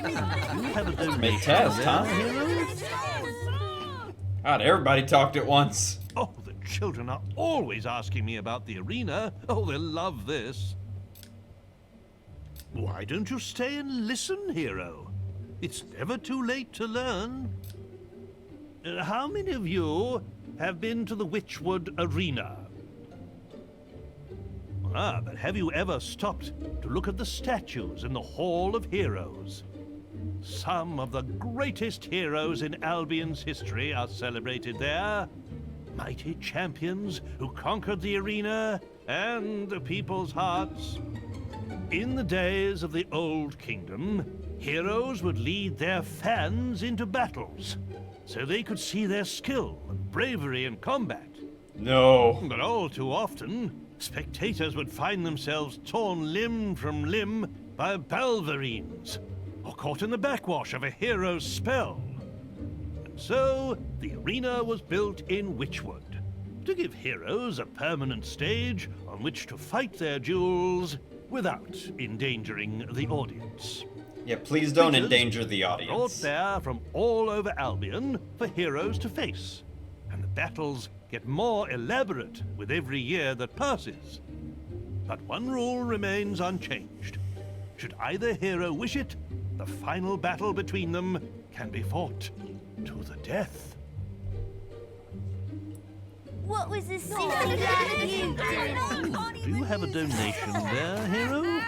have a donation Make test, there, huh? hero? God, everybody talked at once. Oh, the children are always asking me about the arena. Oh, they'll love this. Why don't you stay and listen, hero? It's never too late to learn. How many of you have been to the Witchwood Arena? Ah, but have you ever stopped to look at the statues in the Hall of Heroes? Some of the greatest heroes in Albion's history are celebrated there. Mighty champions who conquered the arena and the people's hearts. In the days of the Old Kingdom, heroes would lead their fans into battles, so they could see their skill and bravery in combat. No. But all too often, spectators would find themselves torn limb from limb by balverines, or caught in the backwash of a hero's spell. And so, the arena was built in Witchwood, to give heroes a permanent stage on which to fight their duels without endangering the audience. Yeah, please don't Creatures endanger the brought audience. there from all over Albion for heroes to face, and the battles get more elaborate with every year that passes. But one rule remains unchanged. Should either hero wish it, the final battle between them can be fought to the death. What was the silly lad you doing? Do you have a donation there, hero?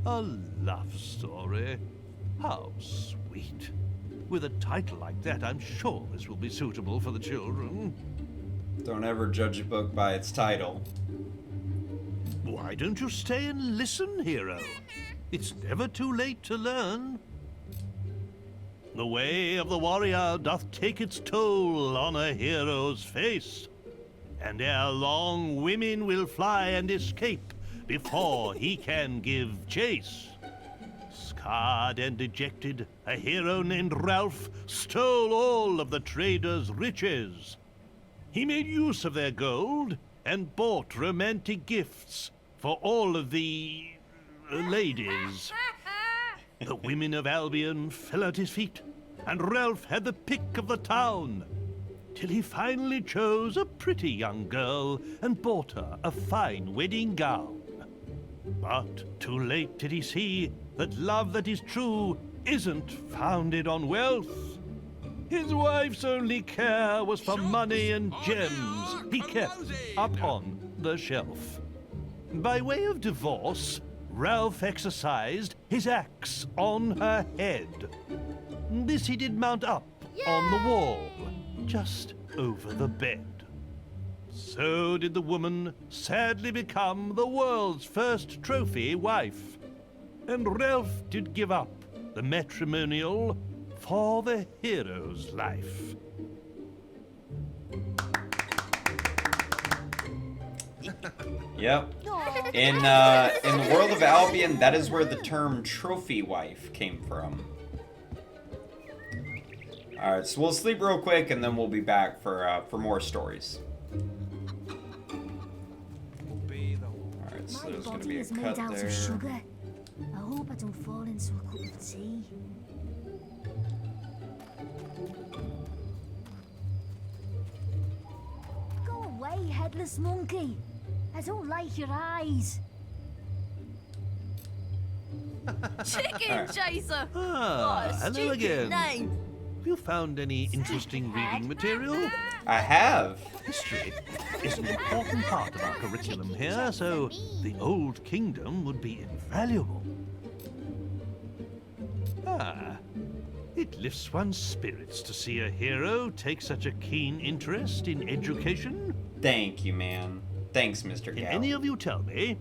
A love story. How sweet. With a title like that, I'm sure this will be suitable for the children. Don't ever judge a book by its title. Why don't you stay and listen, hero? It's never too late to learn. The way of the warrior doth take its toll on a hero's face, and ere long women will fly and escape before he can give chase. Scarred and dejected, a hero named Ralph stole all of the traders' riches. He made use of their gold and bought romantic gifts for all of the ladies. The women of Albion fell at his feet, and Ralph had the pick of the town, till he finally chose a pretty young girl and bought her a fine wedding gown. But too late did he see that love that is true isn't founded on wealth. His wife's only care was for money and gems he kept up on the shelf. By way of divorce, Ralph exercised his axe on her head. This he did mount up on the wall, just over the bed. So did the woman sadly become the world's first trophy wife. And Ralph did give up the matrimonial for the hero's life. Yep. In the world of Albion, that is where the term trophy wife came from. Alright, so we'll sleep real quick and then we'll be back for more stories. Alright, so My there's gonna body be a is made cut out there. of sugar. I hope I don't fall into a cup of tea. Go away, headless monkey. I don't like your eyes. Chicken chaser! Ah, What a hello stupid again. name! Have you found any interesting reading material? I have. History is an important part of our curriculum here, so the Old Kingdom would be invaluable. Ah, it lifts one's spirits to see a hero take such a keen interest in education. Thank you, man. Thanks, Mr. Can Gout. any of you tell me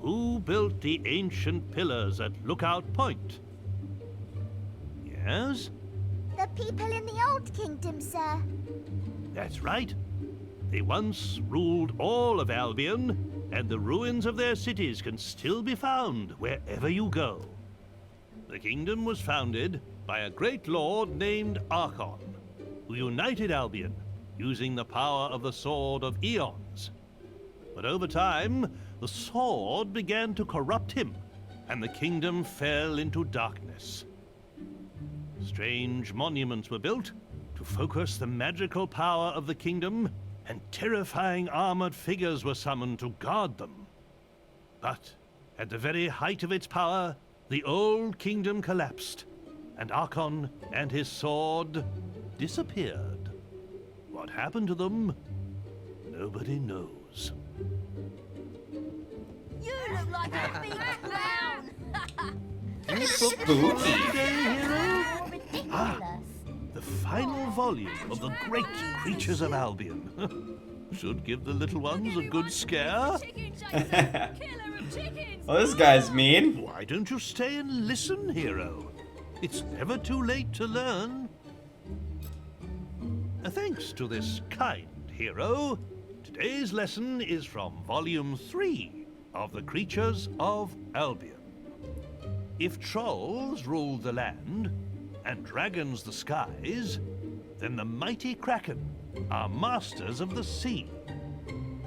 who built the ancient pillars at Lookout Point? Yes? The people in the Old Kingdom, sir. That's right. They once ruled all of Albion, and the ruins of their cities can still be found wherever you go. The kingdom was founded by a great lord named Archon, who united Albion using the power of the Sword of Eons. But over time, the sword began to corrupt him, and the kingdom fell into darkness. Strange monuments were built to focus the magical power of the kingdom, and terrifying armored figures were summoned to guard them. But at the very height of its power, the old kingdom collapsed, and Archon and his sword disappeared. What happened to them? Nobody knows. You look like a big clown. Spooky. Hero? Ridiculous. The final volume of the great creatures of Albion. Should give the little ones a good scare. Chicken chaser. Killer of chickens. Well, this guy's mean. Why don't you stay and listen, hero? It's never too late to learn. Thanks to this kind hero, today's lesson is from Volume 3 of the Creatures of Albion. If trolls ruled the land and dragons the skies, then the mighty kraken are masters of the sea.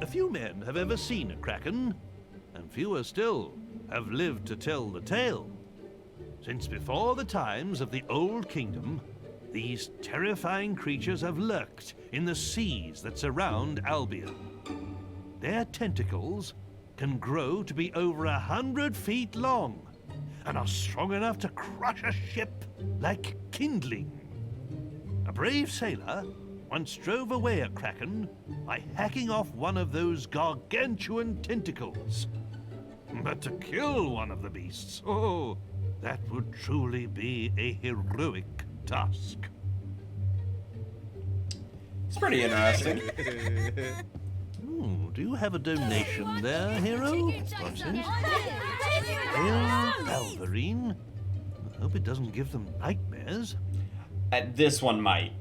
A few men have ever seen a kraken, and fewer still have lived to tell the tale. Since before the times of the Old Kingdom, these terrifying creatures have lurked in the seas that surround Albion. Their tentacles can grow to be over 100 feet long, and are strong enough to crush a ship like kindling. A brave sailor once drove away a kraken by hacking off one of those gargantuan tentacles. But to kill one of the beasts, oh, that would truly be a heroic task. It's pretty interesting. Do you have a donation there, hero? Chicken What's chaser. this? Chicken Ale chaser. Balverine? I hope it doesn't give them nightmares. This one might.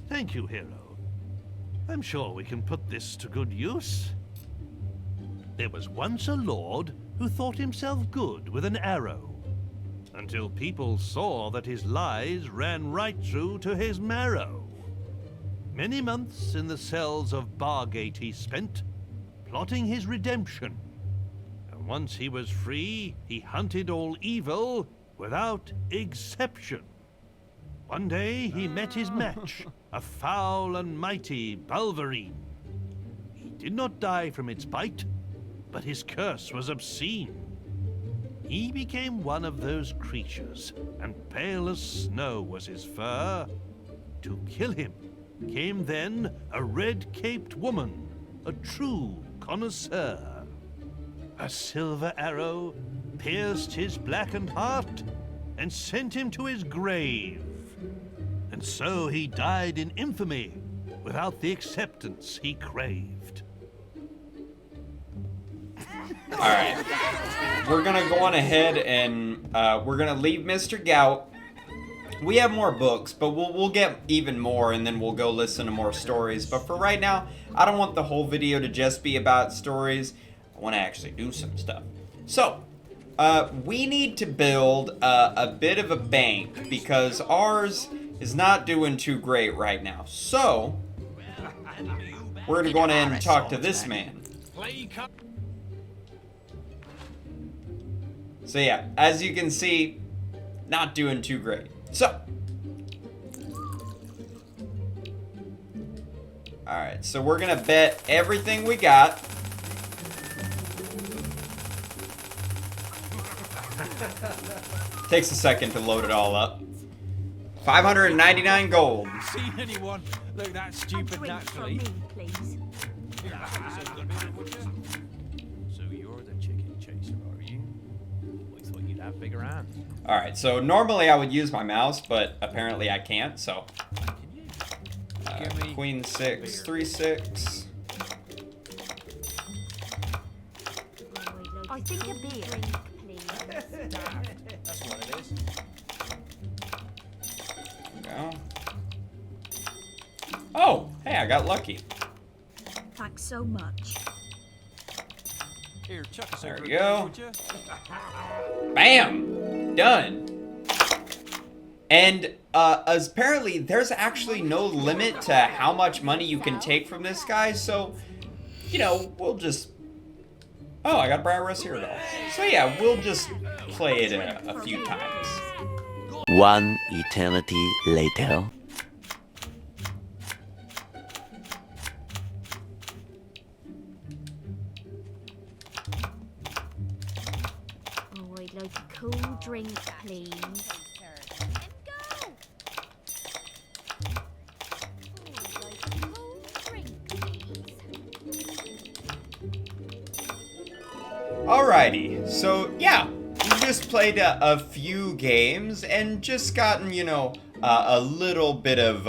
Thank you, hero. I'm sure we can put this to good use. There was once a lord who thought himself good with an arrow, until people saw that his lies ran right through to his marrow. Many months in the cells of Bargate he spent, plotting his redemption. And once he was free, he hunted all evil without exception. One day he met his match, a foul and mighty Balverine. He did not die from its bite, but his curse was obscene. He became one of those creatures, and pale as snow was his fur. To kill him came then a red-caped woman, a true connoisseur. A silver arrow pierced his blackened heart and sent him to his grave. And so he died in infamy, without the acceptance he craved. Alright. We're gonna go on ahead and we're gonna leave Mr. Gout. We have more books, but we'll get even more, and then we'll go listen to more stories. But for right now, I don't want the whole video to just be about stories. I want to actually do some stuff. So, we need to build a bit of a bank, because ours is not doing too great right now. So, we're gonna go on in and talk to this man. So yeah, as you can see, not doing too great. So, alright, so we're gonna bet everything we got. Takes a second to load it all up. 599 gold. Seen anyone look that stupid Drink naturally? from me, please. So you're the chicken chaser, are you? We thought you'd have bigger hands. Alright, so normally I would use my mouse, but apparently I can't, so. Can you? Give me Queen 6, 3, 6. I think a beer. Drink, please. That's what it is. Go. Oh, hey, I got lucky. Thanks so much. Here, chuck us There over we a go. would you? Bam! Done. And apparently there's actually no limit to how much money you can take from this guy, so, you know, we'll just Oh, I got Briar Rose here though. So yeah, we'll just play it a few times. One eternity later. Oh, I'd like a cool drink, please. Alrighty, so yeah, we just played a few games and just gotten, you know, a little bit of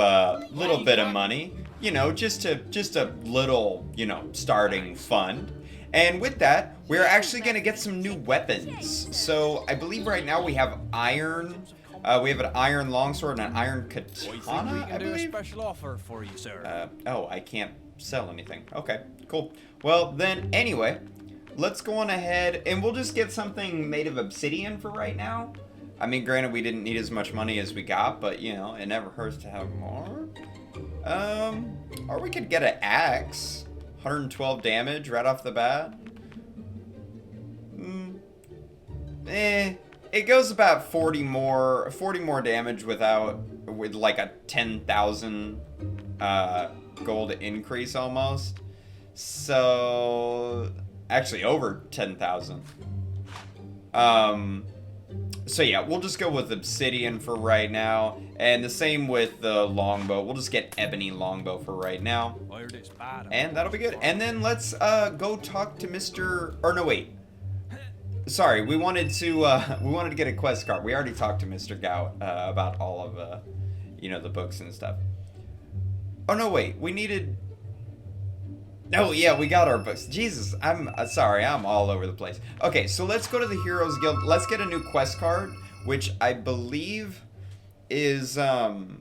money, you know, just a little, you know, starting fund. And with that, we're actually gonna get some new weapons. So I believe right now we have iron. We have an iron longsword and an iron We think we katana, I can do a believe. special offer for you, sir. Oh, I can't sell anything. Okay, cool. Well, then, anyway, let's go on ahead and we'll just get something made of obsidian for right now. I mean, granted, we didn't need as much money as we got, but, you know, it never hurts to have more. Or we could get an axe. 112 damage right off the bat. It goes about 40 more damage with like a 10,000 gold increase almost. So actually over 10,000. So yeah, we'll just go with obsidian for right now, and the same with the longbow. We'll just get ebony longbow for right now, I heard it's bad. and that'll be good. And then let's go talk to Mr. Or no, wait. Sorry, we wanted to get a quest card. We already talked to Mr. Gout about all of you know, the books and stuff. Oh no, wait, we needed. Oh yeah, we got our books. Jesus, I'm sorry, I'm all over the place. Okay, so let's go to the Heroes Guild. Let's get a new quest card, which I believe is Or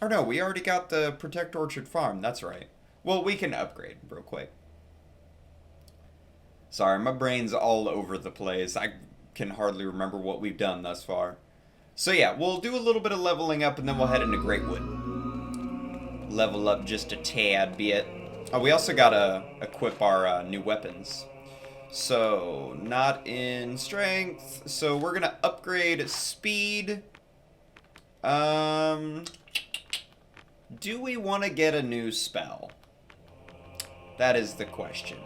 no, we already got the Protect Orchard Farm. That's right. Well, we can upgrade real quick. Sorry, my brain's all over the place. I can hardly remember what we've done thus far. So yeah, we'll do a little bit of leveling up and then we'll head into Greatwood. Level up just a tad bit. Oh, we also gotta equip our new weapons. So, not in strength. So we're gonna upgrade speed. Do we want to get a new spell? That is the question.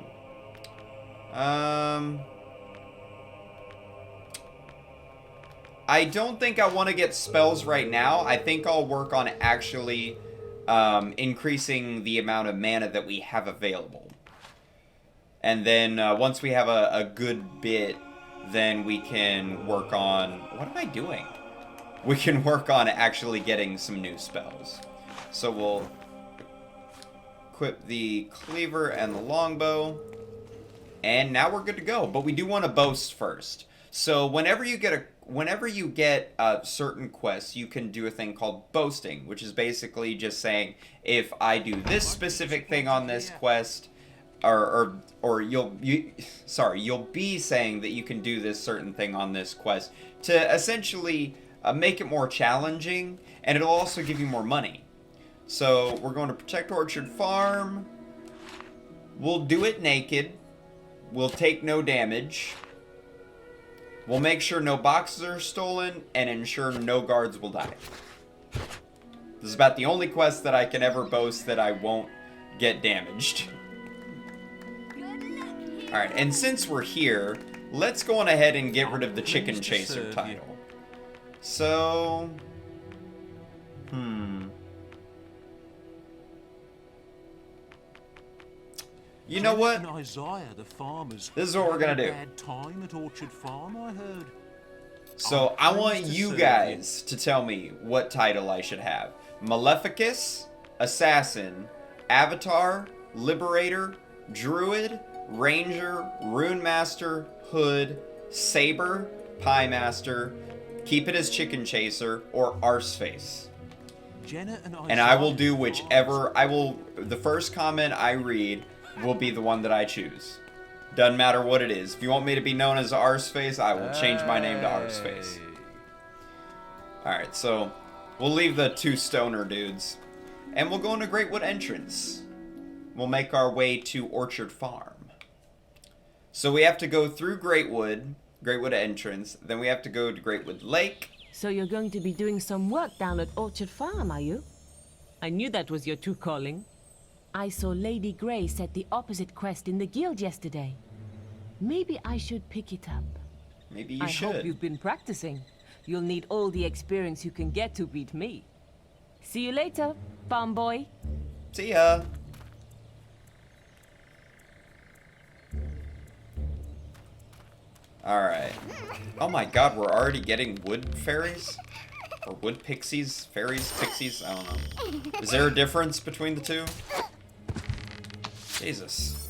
I don't think I want to get spells right now. I think I'll work on actually increasing the amount of mana that we have available. And then once we have a good bit, then we can work on... What am I doing? We can work on actually getting some new spells. So we'll equip the cleaver and the longbow. And now we're good to go. But we do want to boast first. So whenever you get certain quests, you can do a thing called boasting, which is basically just saying, if I do this specific thing on this quest, or you'll be saying that you can do this certain thing on this quest to essentially make it more challenging, and it'll also give you more money. So we're going to Protect Orchard Farm. We'll do it naked. We'll take no damage. We'll make sure no boxes are stolen and ensure no guards will die. This is about the only quest that I can ever boast that I won't get damaged. Alright, and since we're here, let's go on ahead and get rid of the Chicken Chaser title. So... You know what? Isaiah, the farmers, This is what we're gonna do. Bad time at Orchard Farm, I heard. So I want you guys to tell me what title I should have. Maleficus, Assassin, Avatar, Liberator, Druid, Ranger, Rune Master, Hood, Saber, Pie Master, keep it as Chicken Chaser, or Arseface. And I will do whichever, the first comment I read will be the one that I choose. Doesn't matter what it is. If you want me to be known as Arseface, I will change my name to Arseface. Alright, so we'll leave the two stoner dudes. And we'll go into Greatwood Entrance. We'll make our way to Orchard Farm. So we have to go through Greatwood entrance, then we have to go to Greatwood Lake. So you're going to be doing some work down at Orchard Farm, are you? I knew that was your true calling. I saw Lady Grey set the opposite quest in the guild yesterday. Maybe I should pick it up. Maybe you I should. hope you've been practicing. You'll need all the experience you can get to beat me. See you later, farm boy. See ya. Alright. Oh my god, we're already getting wood fairies? Or wood pixies? Fairies? Pixies? I don't know. Is there a difference between the two? Jesus.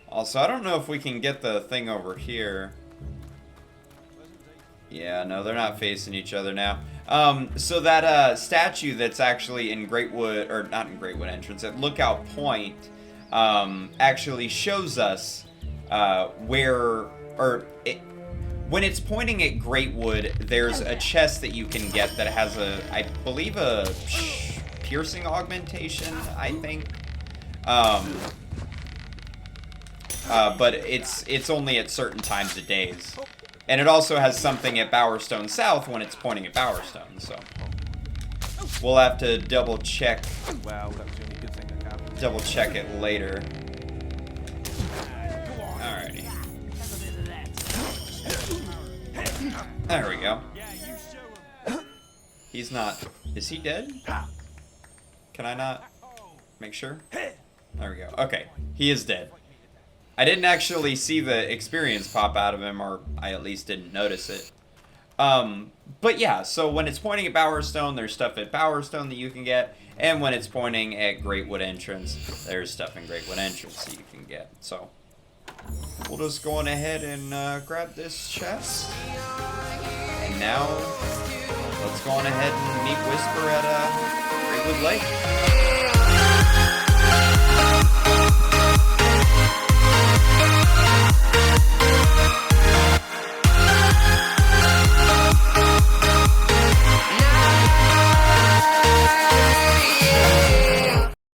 Also, I don't know if we can get the thing over here. Yeah, no, they're not facing each other now. So that statue that's actually in Greatwood, or not in Greatwood entrance, at Lookout Point, actually shows us when it's pointing at Greatwood, there's a chest that you can get that has I believe a piercing augmentation, I think. But it's only at certain times of days. And it also has something at Bowerstone South when it's pointing at Bowerstone, so we'll have to double check. Well, that was the only good thing that happened. Double check it later. Alrighty. There we go. He's not. Is he dead? Can I not make sure? There we go. Okay, he is dead. I didn't actually see the experience pop out of him, or I at least didn't notice it. But yeah, so when it's pointing at Bowerstone, there's stuff at Bowerstone that you can get, and when it's pointing at Greatwood Entrance, there's stuff in Greatwood Entrance that you can get. So we'll just go on ahead and grab this chest. And now, let's go on ahead and meet Whisper at Greatwood Lake.